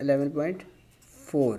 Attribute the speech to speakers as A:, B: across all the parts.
A: 11.4۔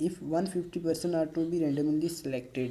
A: if 150% are to be randomly selected۔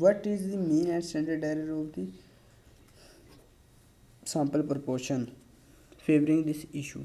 A: what is the mean and standard error of the sample proportion favoring this issue۔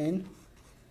A: n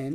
A: n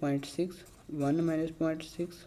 A: 0.6، 1 - 0.6